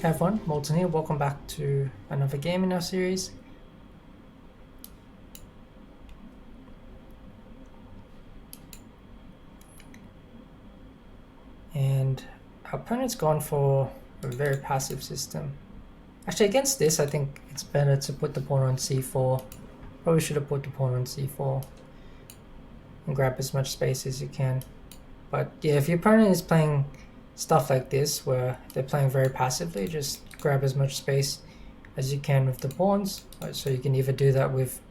Hey everyone, Molton here. Welcome back to another game in our series. And our opponent's gone for a very passive system. Actually, against this, I think it's better to put the pawn on c4. Probably should have put the pawn on c4 and grab as much space as you can. But yeah, if your opponent is playing stuff like this, where they're playing very passively, just grab as much space as you can with the pawns. So you can either do that with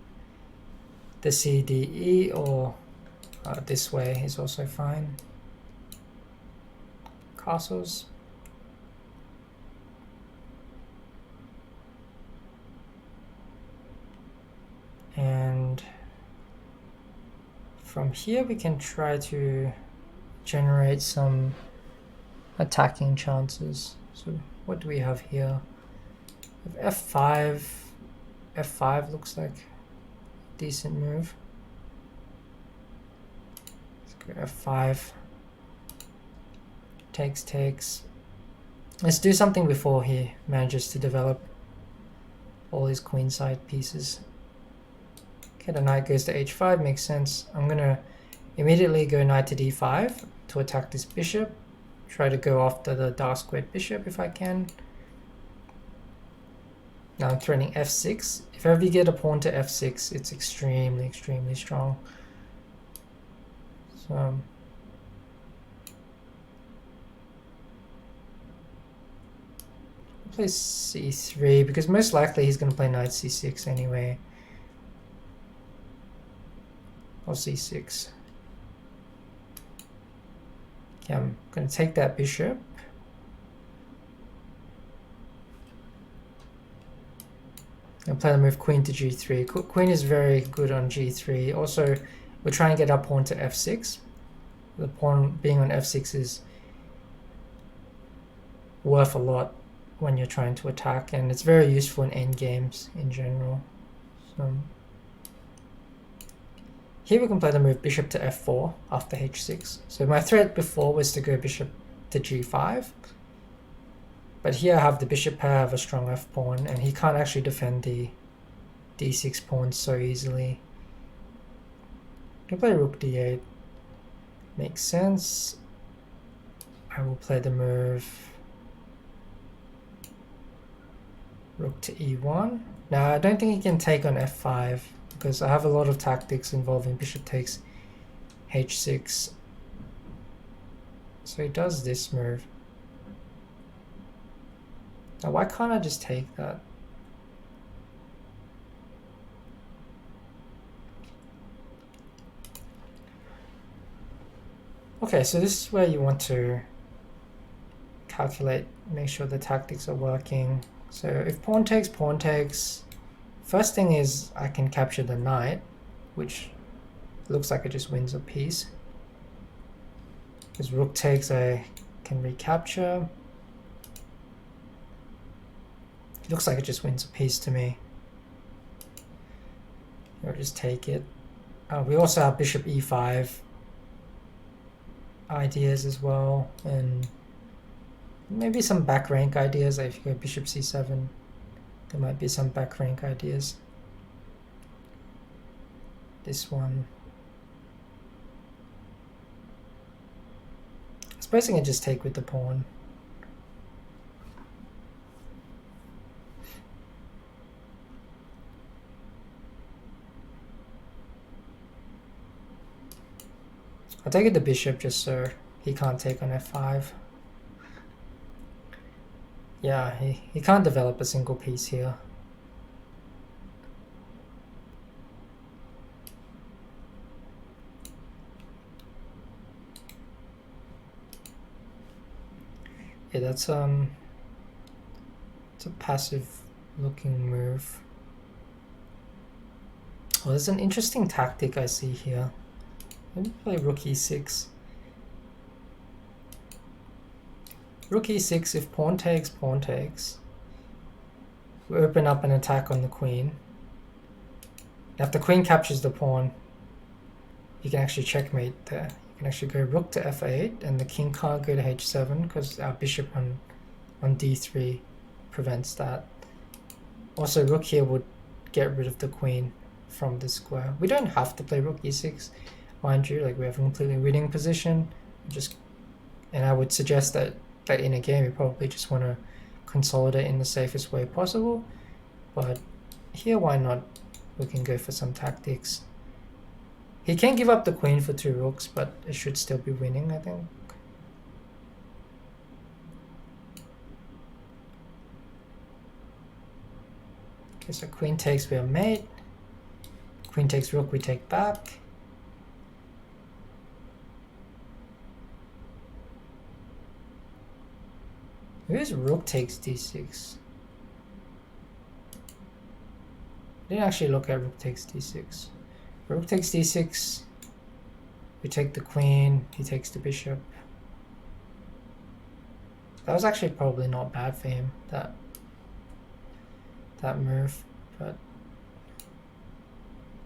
the C, D, E, or this way is also fine. Castles. And from here we can try to generate some attacking chances. So what do we have here? We have F5. F5 looks like a decent move. Let's go F5. Takes. Let's do something before he manages to develop all his queenside pieces. Okay, the knight goes to h5, makes sense. I'm gonna immediately go knight to d5 to attack this bishop. Try to go after the dark squared bishop if I can. Now I'm threatening f6. If ever you get a pawn to f6, it's extremely strong. So play c3 because most likely he's going to play knight c6 anyway. Or c6. Okay, I'm going to take that bishop. And play the move queen to g3. Queen is very good on g3. Also, we're trying to get our pawn to f6. The pawn being on f6 is worth a lot when you're trying to attack, and it's very useful in endgames in general. So here we can play the move bishop to f4 after h6. So my threat before was to go bishop to g5, but here I have the bishop pair, I have a strong f pawn, and he can't actually defend the d6 pawns so easily. I can play rook d8. Makes sense. I will play the move rook to e1. Now I don't think he can take on f5 because I have a lot of tactics involving bishop takes h6. So he does this move. Now why can't I just take that? Okay, so this is where you want to calculate, make sure the tactics are working. So if pawn takes, first thing is I can capture the knight, which looks like it just wins a piece. Because rook takes, I can recapture. It looks like it just wins a piece to me. Or just take it. We also have bishop e5 ideas as well, and maybe some back rank ideas. If you go bishop c7, there might be some back rank ideas. This one. I suppose I can just take with the pawn. I'll take it the bishop just so he can't take on f5. Yeah, he can't develop a single piece here. Yeah, it's a passive looking move. Oh, there's an interesting tactic I see here. Let me play rook e6. Rook e6, if pawn takes, we open up an attack on the queen. Now if the queen captures the pawn, you can actually checkmate there. You can actually go rook to f8, and the king can't go to h7 because our bishop on d3 prevents that. Also, rook here would get rid of the queen from the square. We don't have to play rook e6, mind you, like we have a completely winning position. And I would suggest that in a game you probably just want to consolidate in the safest way possible. But here, why not? We can go for some tactics. He can give up the queen for 2 rooks, but it should still be winning, I think. Okay, so queen takes, we are mate. Queen takes rook, we take back. Here's rook takes d6. I didn't actually look at rook takes d6. Rook takes d6. We take the queen. He takes the bishop. That was actually probably not bad for him, that move, but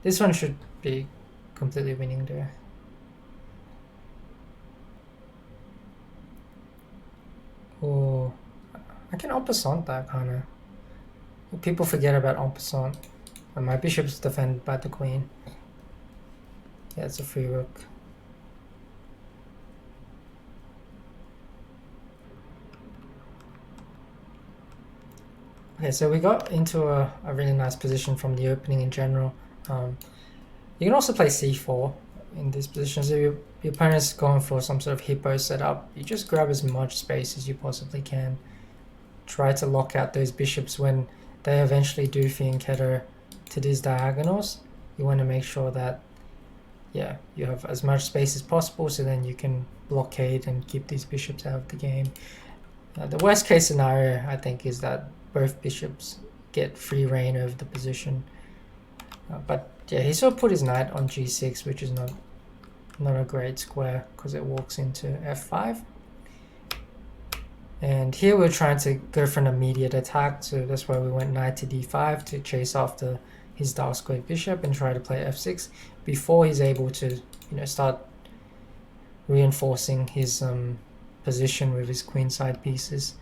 this one should be completely winning there. Oh, I can en passant that kind of. People forget about en passant. And my bishop's defended by the queen. Yeah, it's a free rook. Okay, so we got into a really nice position from the opening in general. You can also play c4 in this position. So your opponent's going for some sort of hippo setup. You just grab as much space as you possibly can. Try to lock out those bishops when they eventually do fianchetto to these diagonals. You want to make sure that, yeah, you have as much space as possible, so then you can blockade and keep these bishops out of the game. The worst case scenario, I think, is that both bishops get free reign over the position. But yeah, he sort of put his knight on g6, which is not a great square because it walks into f5. And here we're trying to go for an immediate attack, so that's why we went knight to d5 to chase after his dark squared bishop and try to play f6 before he's able to, start reinforcing his position with his queenside pieces.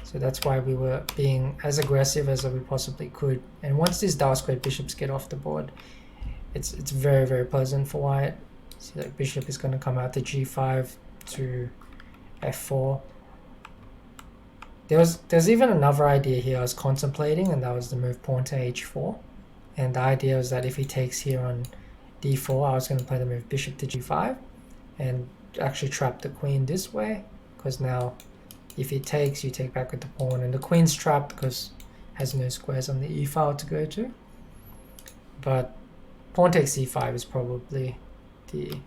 So that's why we were being as aggressive as we possibly could. And once these dark squared bishops get off the board, it's very, very pleasant for white. See, that bishop is going to come out to g5 to f4. There's even another idea here I was contemplating, and that was the move pawn to h4. And the idea was that if he takes here on d4, I was going to play the move bishop to g5 and actually trap the queen this way, because now if he takes, you take back with the pawn, and the queen's trapped because it has no squares on the e file to go to. But pawn takes c5 is probably the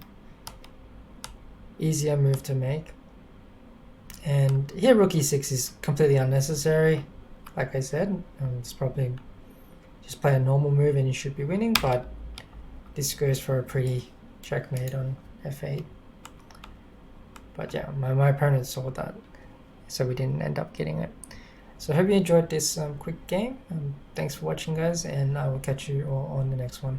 easier move to make. And here rook e6 is completely unnecessary. Like I said, it's probably just play a normal move and you should be winning, but this goes for a pretty checkmate on f8. But yeah, my opponent saw that, so we didn't end up getting it. So I hope you enjoyed this quick game. Thanks for watching, guys, and I will catch you all on the next one.